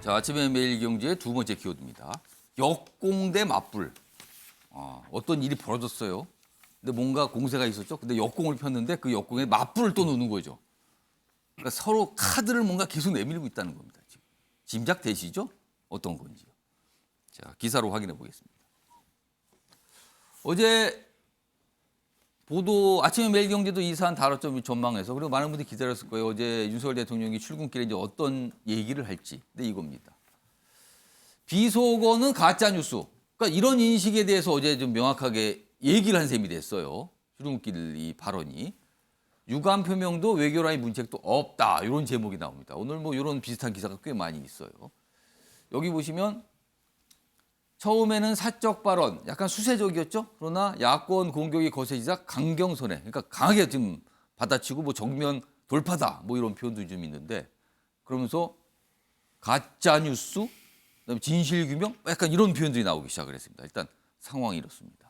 자, 아침에 매일경제의 두 번째 키워드입니다. 역공 대 맞불. 어떤 일이 벌어졌어요. 근데 뭔가 공세가 있었죠. 근데 역공을 폈는데 그 역공에 맞불을 또 놓는 거죠. 그러니까 서로 카드를 뭔가 계속 내밀고 있다는 겁니다. 지금. 짐작되시죠? 어떤 건지요. 자, 기사로 확인해 보겠습니다. 어제 보도 아침에 매일경제도 이 사안 다뤘죠. 전망해서. 그리고 많은 분들이 기다렸을 거예요. 어제 윤석열 대통령이 출근길에 이제 어떤 얘기를 할지. 근데 이겁니다. 비속어는 가짜 뉴스. 그러니까 이런 인식에 대해서 어제 좀 명확하게 얘기를 한 셈이 됐어요. 출근길 이 발언이. 유감 표명도 외교라인 문책도 없다. 이런 제목이 나옵니다. 오늘 뭐 이런 비슷한 기사가 꽤 많이 있어요. 여기 보시면 처음에는 사적 발언, 약간 수세적이었죠. 그러나 야권 공격이 거세지자 강경선에, 그러니까 강하게 지금 받아치고 뭐 정면 돌파다, 뭐 이런 표현도 좀 있는데, 그러면서 가짜 뉴스, 그다음에 진실 규명, 약간 이런 표현들이 나오기 시작을 했습니다. 일단 상황이 이렇습니다.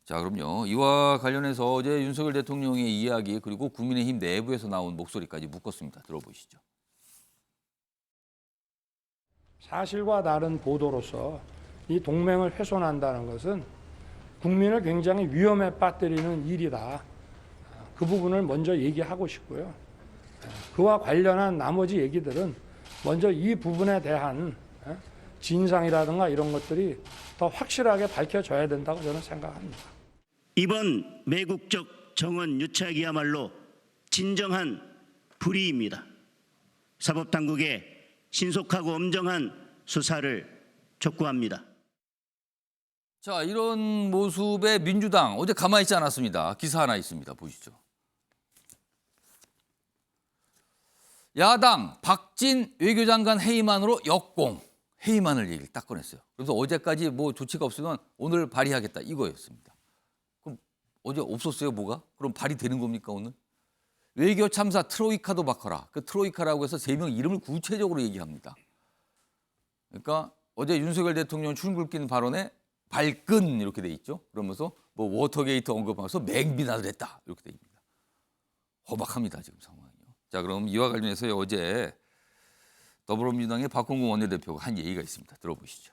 자, 그럼요. 이와 관련해서 어제 윤석열 대통령의 이야기 그리고 국민의힘 내부에서 나온 목소리까지 묶었습니다. 들어보시죠. 사실과 다른 보도로서 이 동맹을 훼손한다는 것은 국민을 굉장히 위험에 빠뜨리는 일이다. 그 부분을 먼저 얘기하고 싶고요. 그와 관련한 나머지 얘기들은 먼저 이 부분에 대한 진상이라든가 이런 것들이 더 확실하게 밝혀져야 된다고 저는 생각합니다. 이번 매국적 정원 유착이야말로 진정한 불의입니다. 사법당국의 신속하고 엄정한 수사를 촉구합니다. 자, 이런 모습의 민주당 어제 가만히 있지 않았습니다. 기사 하나 있습니다. 보시죠. 야당 박진 외교장관 해임안으로 역공. 해임안을 얘기를 딱 꺼냈어요. 그래서 어제까지 뭐 조치가 없으면 오늘 발의하겠다 이거였습니다. 그럼 어제 없었어요, 뭐가? 그럼 발의되는 겁니까, 오늘? 외교 참사 트로이카도 바꿔라. 그 트로이카라고 해서 3명 이름을 구체적으로 얘기합니다. 그러니까 어제 윤석열 대통령 출근길 발언에 발끈 이렇게 돼 있죠. 그러면서 뭐 워터게이트 언급하면서 맹비난을 했다 이렇게 돼 있습니다. 허박합니다 지금 상황이요. 자, 그럼 이와 관련해서 어제 더불어민주당의 박홍근 원내대표가 한 얘기가 있습니다. 들어보시죠.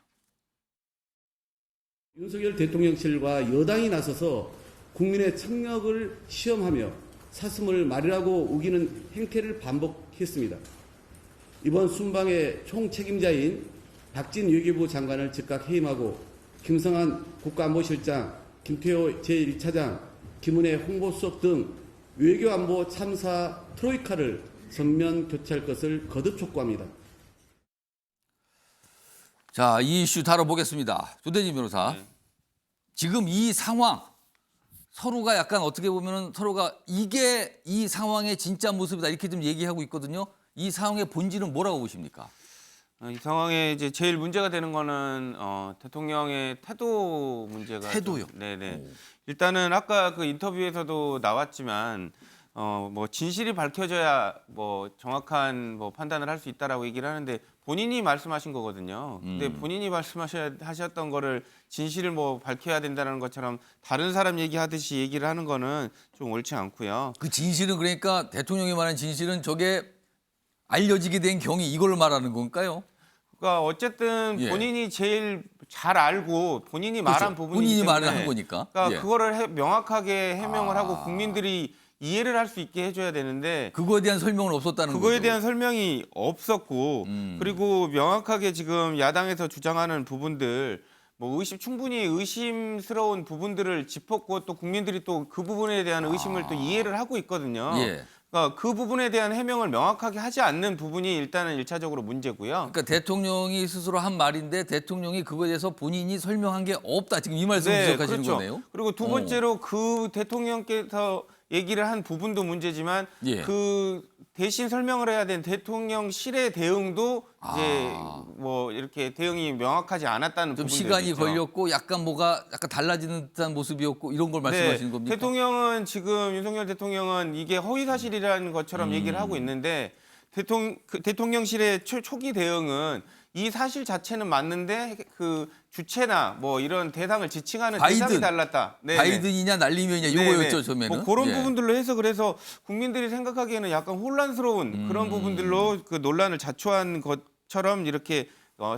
윤석열 대통령실과 여당이 나서서 국민의 청력을 시험하며 사슴을 말이라고 우기는 행태를 반복했습니다. 이번 순방의 총책임자인 박진 외교부 장관을 즉각 해임하고 김성한 국가안보실장, 김태호 제1차장, 김은혜 홍보수석 등 외교안보 참사 트로이카를 전면 교체할 것을 거듭 촉구합니다. 자, 이 이슈 다뤄보겠습니다. 조대진 변호사. 지금 이 상황 서로가 약간 어떻게 보면 서로가 이게 이 상황의 진짜 모습이다 이렇게 좀 얘기하고 있거든요. 이 상황의 본질은 뭐라고 보십니까? 이 상황에 이제 제일 문제가 되는 거는 대통령의 태도 문제가 태도요? 네네. 일단은 아까 그 인터뷰에서도 나왔지만 뭐 진실이 밝혀져야 뭐 정확한 뭐 판단을 할 수 있다라고 얘기를 하는데 본인이 말씀하신 거거든요. 근데 본인이 말씀하셨던 거를 진실을 뭐 밝혀야 된다는 것처럼 다른 사람 얘기하듯이 얘기를 하는 거는 좀 옳지 않고요. 그 진실은 그러니까 대통령이 말한 진실은 저게 알려지게 된 경위 이걸 말하는 건가요? 그러니까 어쨌든 예. 본인이 제일 잘 알고 본인이 말한 그렇죠. 부분이기 본인이 때문에 말을 한 거니까. 그러니까 예. 그거를 명확하게 해명을 하고 국민들이 이해를 할 수 있게 해줘야 되는데 그거에 대한 설명은 없었다는 거죠. 그거에 대한 설명이 없었고 그리고 명확하게 지금 야당에서 주장하는 부분들 뭐 충분히 의심스러운 부분들을 짚었고 또 국민들이 또 그 부분에 대한 의심을 또 이해를 하고 있거든요. 예. 그러니까 그 부분에 대한 해명을 명확하게 하지 않는 부분이 일단은 1차적으로 문제고요. 그러니까 대통령이 스스로 한 말인데 대통령이 그거에 대해서 본인이 설명한 게 없다. 지금 이 말씀을 지적하시는 그렇죠. 거네요. 그리고 두 번째로 그 대통령께서 얘기를 한 부분도 문제지만 예. 그 대신 설명을 해야 된 대통령실의 대응도 이제 뭐 이렇게 대응이 명확하지 않았다는 좀 부분도 시간이 있죠. 걸렸고 약간 뭐가 약간 달라지는 듯한 모습이었고 이런 걸 말씀하시는 겁니까? 대통령은 지금 윤석열 대통령은 이게 허위 사실이라는 것처럼 얘기를 하고 있는데 대통령실의 초기 대응은 이 사실 자체는 맞는데 그 주체나 뭐 이런 대상을 지칭하는 대상이 달랐다. 네네. 바이든이냐 날리면이냐 이거였죠, 처음에는. 뭐 그런 예. 부분들로 해서 그래서 국민들이 생각하기에는 약간 혼란스러운 그런 부분들로 그 논란을 자초한 것처럼 이렇게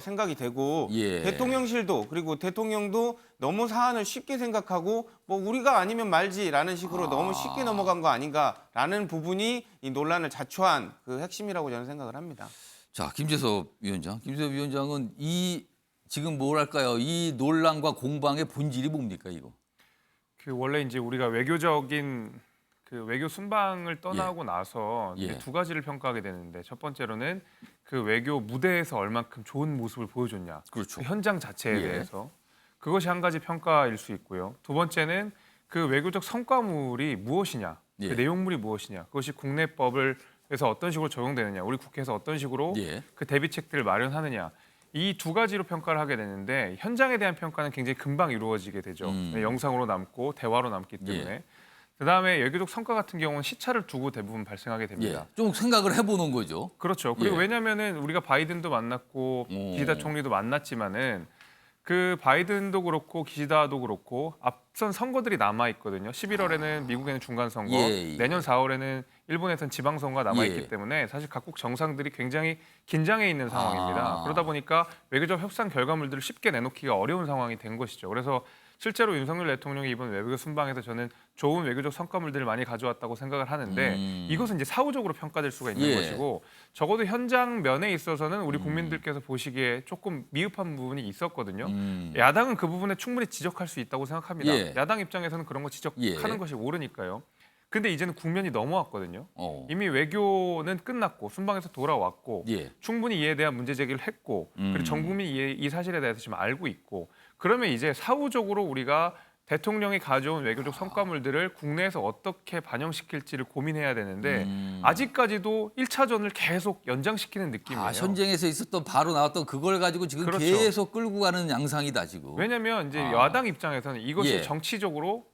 생각이 되고 예. 대통령실도 그리고 대통령도 너무 사안을 쉽게 생각하고 뭐 우리가 아니면 말지라는 식으로 너무 쉽게 넘어간 거 아닌가라는 부분이 이 논란을 자초한 그 핵심이라고 저는 생각을 합니다. 자, 김재섭 위원장은 이 지금 뭐랄까요? 이 논란과 공방의 본질이 뭡니까, 이거? 그 원래 이제 우리가 외교적인 그 외교 순방을 떠나고 나서 예. 이제 두 가지를 평가하게 되는데 첫 번째로는 그 외교 무대에서 얼만큼 좋은 모습을 보여줬냐, 그렇죠. 그 현장 자체에 예. 대해서 그것이 한 가지 평가일 수 있고요. 두 번째는 그 외교적 성과물이 무엇이냐, 예. 그 내용물이 무엇이냐, 그것이 국내법을 해서 어떤 식으로 적용되느냐, 우리 국회에서 어떤 식으로 예. 그 대비책들을 마련하느냐. 이 두 가지로 평가를 하게 되는데 현장에 대한 평가는 굉장히 금방 이루어지게 되죠. 영상으로 남고 대화로 남기 때문에. 예. 그다음에 외교적 성과 같은 경우는 시차를 두고 대부분 발생하게 됩니다. 예. 좀 생각을 해보는 거죠. 그렇죠. 그리고 예. 왜냐하면은 우리가 바이든도 만났고 기시다 총리도 만났지만은 그 바이든도 그렇고 기시다도 그렇고 앞선 선거들이 남아 있거든요. 11월에는 미국에는 중간 선거, 예. 내년 4월에는 일본에서는 지방 선거가 남아 있기 예. 때문에 사실 각국 정상들이 굉장히 긴장해 있는 상황입니다. 그러다 보니까 외교적 협상 결과물들을 쉽게 내놓기가 어려운 상황이 된 것이죠. 그래서 실제로 윤석열 대통령이 이번 외교 순방에서 저는 좋은 외교적 성과물들을 많이 가져왔다고 생각을 하는데 이것은 이제 사후적으로 평가될 수가 있는 예. 것이고 적어도 현장 면에 있어서는 우리 국민들께서 보시기에 조금 미흡한 부분이 있었거든요. 야당은 그 부분에 충분히 지적할 수 있다고 생각합니다. 예. 야당 입장에서는 그런 거 지적하는 예. 것이 옳으니까요. 근데 이제는 국면이 넘어왔거든요. 이미 이미 외교는 끝났고 순방에서 돌아왔고 예. 충분히 이에 대한 문제 제기를 했고 그리고 전 국민이 이 사실에 대해서 지금 알고 있고 그러면 이제 사후적으로 우리가 대통령이 가져온 외교적 성과물들을 국내에서 어떻게 반영시킬지를 고민해야 되는데 아직까지도 1차전을 계속 연장시키는 느낌이에요. 현장에서 있었던 바로 나왔던 그걸 가지고 지금 그렇죠. 계속 끌고 가는 양상이다 지금. 왜냐하면 이제 야당 입장에서는 이것이 예. 정치적으로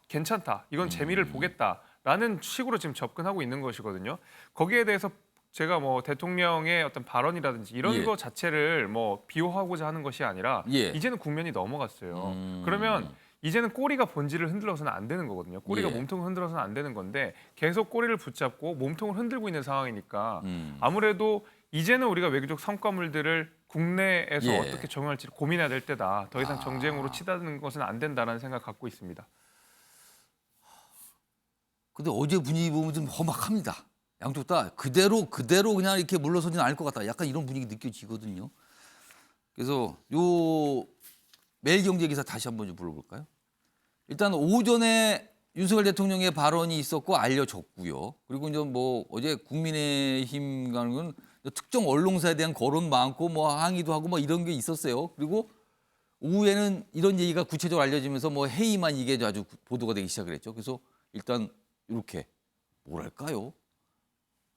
괜찮다, 이건 재미를 보겠다라는 식으로 지금 접근하고 있는 것이거든요. 거기에 대해서 제가 뭐 대통령의 어떤 발언이라든지 이런 예. 것 자체를 뭐 비호하고자 하는 것이 아니라 예. 이제는 국면이 넘어갔어요. 그러면 이제는 꼬리가 본질을 흔들어서는 안 되는 거거든요. 꼬리가 예. 몸통을 흔들어서는 안 되는 건데 계속 꼬리를 붙잡고 몸통을 흔들고 있는 상황이니까 아무래도 이제는 우리가 외교적 성과물들을 국내에서 예. 어떻게 적용할지 고민해야 될 때다. 더 이상 정쟁으로 치닫는 것은 안 된다는 생각 갖고 있습니다. 근데 어제 분위기 보면 좀 험악합니다. 양쪽 다 그대로 그냥 이렇게 물러서지는 않을 것 같다. 약간 이런 분위기 느껴지거든요. 그래서 요 매일경제 기사 다시 한번 좀 불러볼까요? 일단 오전에 윤석열 대통령의 발언이 있었고 알려졌고요. 그리고 이제 뭐 어제 국민의힘 가는 건 특정 언론사에 대한 거론 많고 뭐 항의도 하고 뭐 이런 게 있었어요. 그리고 오후에는 이런 얘기가 구체적으로 알려지면서 뭐 회의만 이게 아주 보도가 되기 시작을 했죠. 그래서 일단 이렇게 뭐랄까요?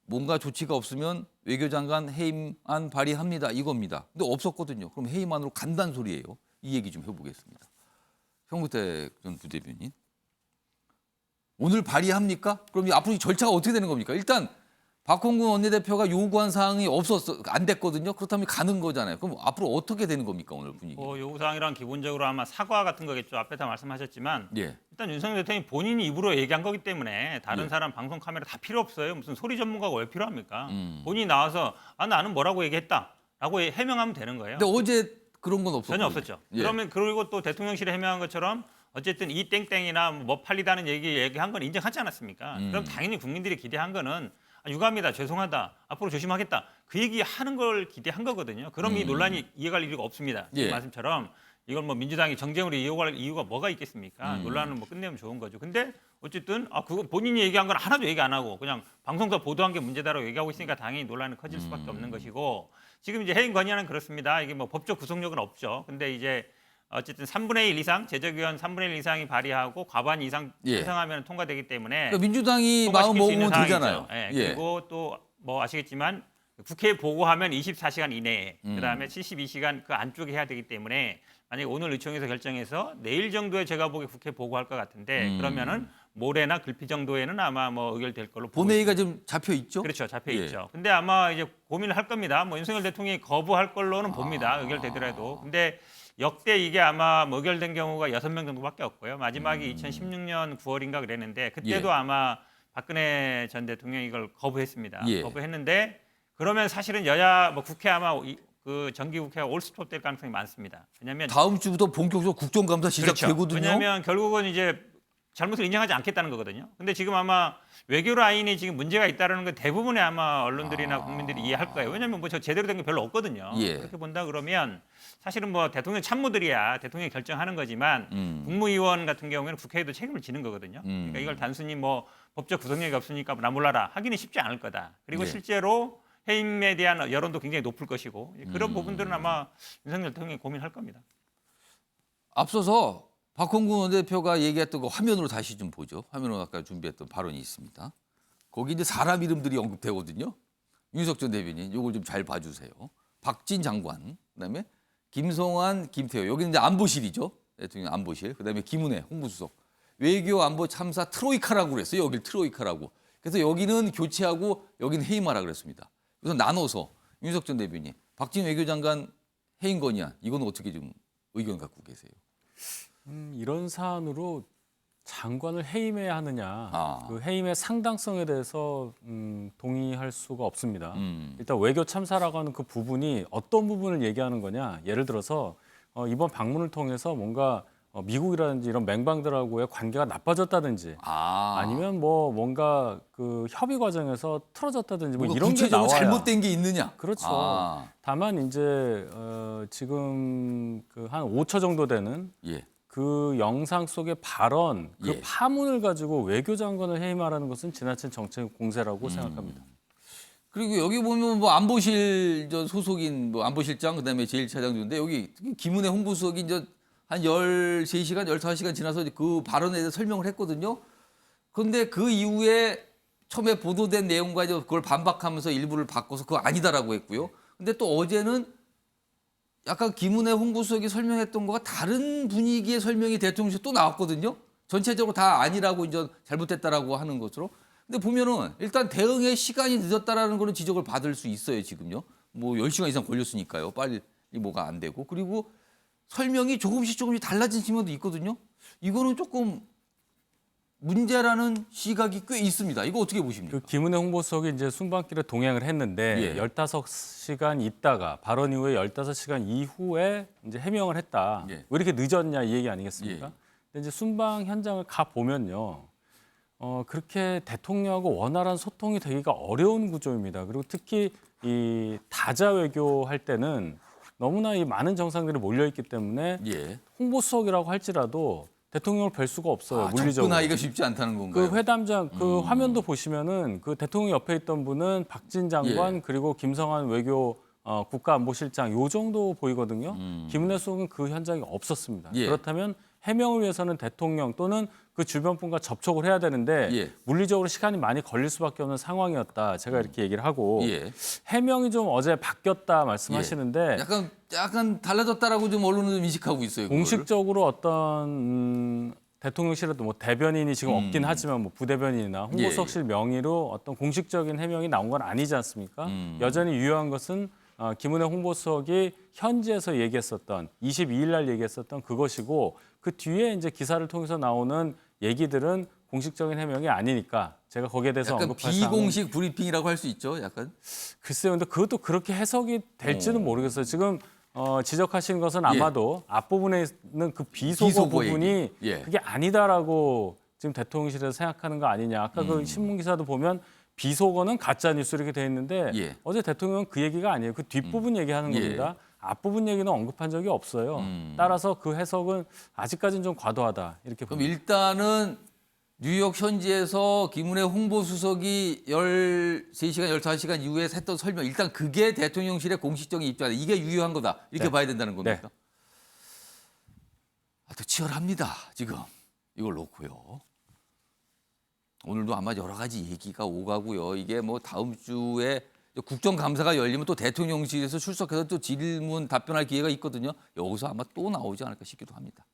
뭔가 조치가 없으면 외교장관 해임안 발의합니다. 이겁니다. 근데 없었거든요. 그럼 해임안으로 간다는 소리예요. 이 얘기 좀 해보겠습니다. 현무태 전 부대변인. 오늘 발의합니까? 그럼 앞으로 이 절차가 어떻게 되는 겁니까? 일단 박홍근 원내대표가 요구한 사항이 안 됐거든요. 그렇다면 가는 거잖아요. 그럼 앞으로 어떻게 되는 겁니까? 오늘 분위기. 요구사항이란 기본적으로 아마 사과 같은 거겠죠. 앞에 다 말씀하셨지만 예. 일단 윤석열 대통령이 본인이 입으로 얘기한 거기 때문에 다른 예. 사람 방송 카메라 다 필요 없어요. 무슨 소리 전문가가 왜 필요합니까? 본인이 나와서 나는 뭐라고 얘기했다라고 해명하면 되는 거예요. 근데 어제 그런 건 없었죠. 전혀 없었죠. 예. 그러면 그리고 또 대통령실이 해명한 것처럼 어쨌든 이 땡땡이나 뭐 팔리다는 얘기한 건 인정하지 않았습니까? 그럼 당연히 국민들이 기대한 거는 유감이다, 죄송하다, 앞으로 조심하겠다 그 얘기하는 걸 기대한 거거든요. 그럼 이 논란이 이어갈 이유가 없습니다. 예. 이 말씀처럼 이걸 뭐 민주당이 정쟁으로 이어갈 이유가 뭐가 있겠습니까? 논란은 뭐 끝내면 좋은 거죠. 근데 어쨌든 그거 본인이 얘기한 건 하나도 얘기 안 하고 그냥 방송사 보도한 게 문제다라고 얘기하고 있으니까 당연히 논란은 커질 수밖에 없는 것이고 지금 이제 해임 건의안은 그렇습니다. 이게 뭐 법적 구속력은 없죠. 근데 이제 어쨌든 3분의 1 이상 제적의원 3분의 1 이상이 발의하고 과반 이상 예. 찬성하면 통과되기 때문에 그러니까 민주당이 마음 통과시킬 수 있는 먹으면 상황이죠. 되잖아요. 예. 그리고 또 뭐 아시겠지만 국회에 보고하면 24시간 이내에 그다음에 72시간 그 안쪽에 해야 되기 때문에 만약에 오늘 의총에서 결정해서 내일 정도에 제가 보기에 국회 보고할 것 같은데 그러면은 모레나 글피 정도에는 아마 뭐 의결될 걸로 보고 본회의가 있습니다. 좀 잡혀 있죠? 그렇죠. 잡혀 예. 있죠. 근데 아마 이제 고민을 할 겁니다. 뭐 윤석열 대통령이 거부할 걸로는 봅니다. 의결되더라도. 근데 역대 이게 아마 뭐 의결된 경우가 6명 정도밖에 없고요. 마지막이 2016년 9월인가 그랬는데 그때도 예. 아마 박근혜 전 대통령이 이걸 거부했습니다. 예. 거부했는데 그러면 사실은 여야 뭐 국회 아마 그 정기국회가 올스톱 될 가능성이 많습니다. 왜냐하면 다음 주부터 본격적으로 국정감사 시작되거든요. 왜냐하면 결국은 이제 잘못을 인정하지 않겠다는 거거든요. 근데 지금 아마 외교 라인이 지금 문제가 있다는 건 대부분의 아마 언론들이나 국민들이 이해할 거예요. 왜냐하면 뭐 저 제대로 된 게 별로 없거든요. 예. 그렇게 본다 그러면 사실은 뭐 대통령 참모들이야 대통령이 결정하는 거지만 국무위원 같은 경우에는 국회에도 책임을 지는 거거든요. 그러니까 이걸 단순히 뭐 법적 구속력이 없으니까 나 몰라라 하기는 쉽지 않을 거다. 그리고 예. 실제로 해임에 대한 여론도 굉장히 높을 것이고 그런 부분들은 아마 윤석열 대통령이 고민할 겁니다. 앞서서 박홍근 원내대표가 얘기했던 거 화면으로 다시 좀 보죠. 화면으로 아까 준비했던 발언이 있습니다. 거기 이제 사람 이름들이 언급되거든요. 윤석열 전 대변인, 이걸 좀 잘 봐주세요. 박진 장관, 그다음에 김성환, 김태호. 여기는 이제 안보실이죠. 대통령 안보실. 그다음에 김은혜 홍보수석. 외교 안보 참사 트로이카라고 그랬어요. 여길 트로이카라고. 그래서 여기는 교체하고 여기는 해임하라 그랬습니다. 그래서 나눠서 윤석열 전 대변인, 박진 외교장관 해임 건의안 이건 어떻게 좀 의견 갖고 계세요? 이런 사안으로 장관을 해임해야 하느냐, 아. 그 해임의 상당성에 대해서 동의할 수가 없습니다. 음. 일단 외교 참사라고 하는 그 부분이 어떤 부분을 얘기하는 거냐, 예를 들어서 이번 방문을 통해서 뭔가 미국이라든지 이런 맹방들하고의 관계가 나빠졌다든지 아니면 뭐 뭔가 그 협의 과정에서 틀어졌다든지 뭐 이런 게 구체적으로 나와야 잘못된 게 있느냐? 그렇죠. 아. 다만 이제 지금 그 한 5초 정도 되는 예. 그 영상 속의 발언, 그 예. 파문을 가지고 외교장관을 해임하라는 것은 지나친 정책 공세라고 음. 생각합니다. 그리고 여기 보면 뭐 안보실 저 소속인 뭐 안보실장 그다음에 제1차장인데 여기 특히 김은혜 홍보수석이 이제 한 13시간, 15시간 지나서 그 발언에 대해서 설명을 했거든요. 그런데 그 이후에 처음에 보도된 내용과 이제 그걸 반박하면서 일부를 바꿔서 그거 아니다라고 했고요. 근데 또 어제는 약간 김은혜 홍보수석이 설명했던 거가 다른 분위기의 설명이 대통령실 또 나왔거든요. 전체적으로 다 아니라고 이제 잘못됐다라고 하는 것으로. 근데 보면은 일단 대응에 시간이 늦었다라는 거는 지적을 받을 수 있어요, 지금요. 뭐 10시간 이상 걸렸으니까요. 빨리 뭐가 안 되고. 그리고 설명이 조금씩 달라진 측면도 있거든요. 이거는 조금 문제라는 시각이 꽤 있습니다. 이거 어떻게 보십니까? 그 김은혜 홍보수석이 이제 순방길에 동행을 했는데 예. 15시간 있다가 발언 이후에 15시간 이후에 이제 해명을 했다. 예. 왜 이렇게 늦었냐 이 얘기 아니겠습니까? 예. 근데 이제 순방 현장을 가 보면요. 그렇게 대통령하고 원활한 소통이 되기가 어려운 구조입니다. 그리고 특히 이 다자 외교할 때는 너무나 이 많은 정상들이 몰려 있기 때문에 예. 홍보수석이라고 할지라도 대통령을 뵐 수가 없어요. 물리적으로. 접근하기가 쉽지 않다는 건가요? 그 회담장 그 화면도 보시면은 그 대통령 옆에 있던 분은 박진 장관 예. 그리고 김성환 외교 국가안보실장 요 정도 보이거든요. 김은혜 수석은 그 현장에 없었습니다. 예. 그렇다면 해명을 위해서는 대통령 또는 그 주변 분과 접촉을 해야 되는데 예. 물리적으로 시간이 많이 걸릴 수밖에 없는 상황이었다. 제가 이렇게 얘기를 하고 예. 해명이 좀 어제 바뀌었다 말씀하시는데 약간 달라졌다라고 좀 언론은 좀 인식하고 있어요. 그거를. 공식적으로 어떤 대통령실에도 뭐 대변인이 지금 없긴 하지만 뭐 부대변인이나 홍보수석실 명의로 어떤 공식적인 해명이 나온 건 아니지 않습니까? 여전히 유효한 것은 김은혜 홍보수석이 현지에서 얘기했었던 22일 날 얘기했었던 그것이고 그 뒤에 이제 기사를 통해서 나오는 얘기들은 공식적인 해명이 아니니까 제가 거기에 대해서 약간 언급할 사항은 비공식 브리핑이라고 할 수 있죠. 약간. 글쎄요. 근데 그것도 그렇게 해석이 될지는 모르겠어요. 지금 지적하신 것은 아마도 앞부분에 있는 그 비속어 비속어 부분이 얘기. 예. 그게 아니다라고 지금 대통령실에서 생각하는 거 아니냐. 아까 그 신문 기사도 보면 비속어는 가짜 뉴스 이렇게 돼 있는데 예. 어제 대통령은 그 얘기가 아니에요. 그 뒷부분 얘기하는 예. 겁니다. 앞부분 얘기는 언급한 적이 없어요. 따라서 그 해석은 아직까지는 좀 과도하다. 이렇게 그럼 봅니다. 일단은 뉴욕 현지에서 김은혜 홍보수석이 13시간, 15시간 이후에 했던 설명 일단 그게 대통령실의 공식적인 입장 이게 유효한 거다. 이렇게 네. 봐야 된다는 겁니까? 네. 또 치열합니다. 지금 이걸 놓고요. 오늘도 아마 여러 가지 얘기가 오가고요. 이게 뭐 다음 주에 국정감사가 열리면 또 대통령실에서 출석해서 또 질문 답변할 기회가 있거든요. 여기서 아마 또 나오지 않을까 싶기도 합니다.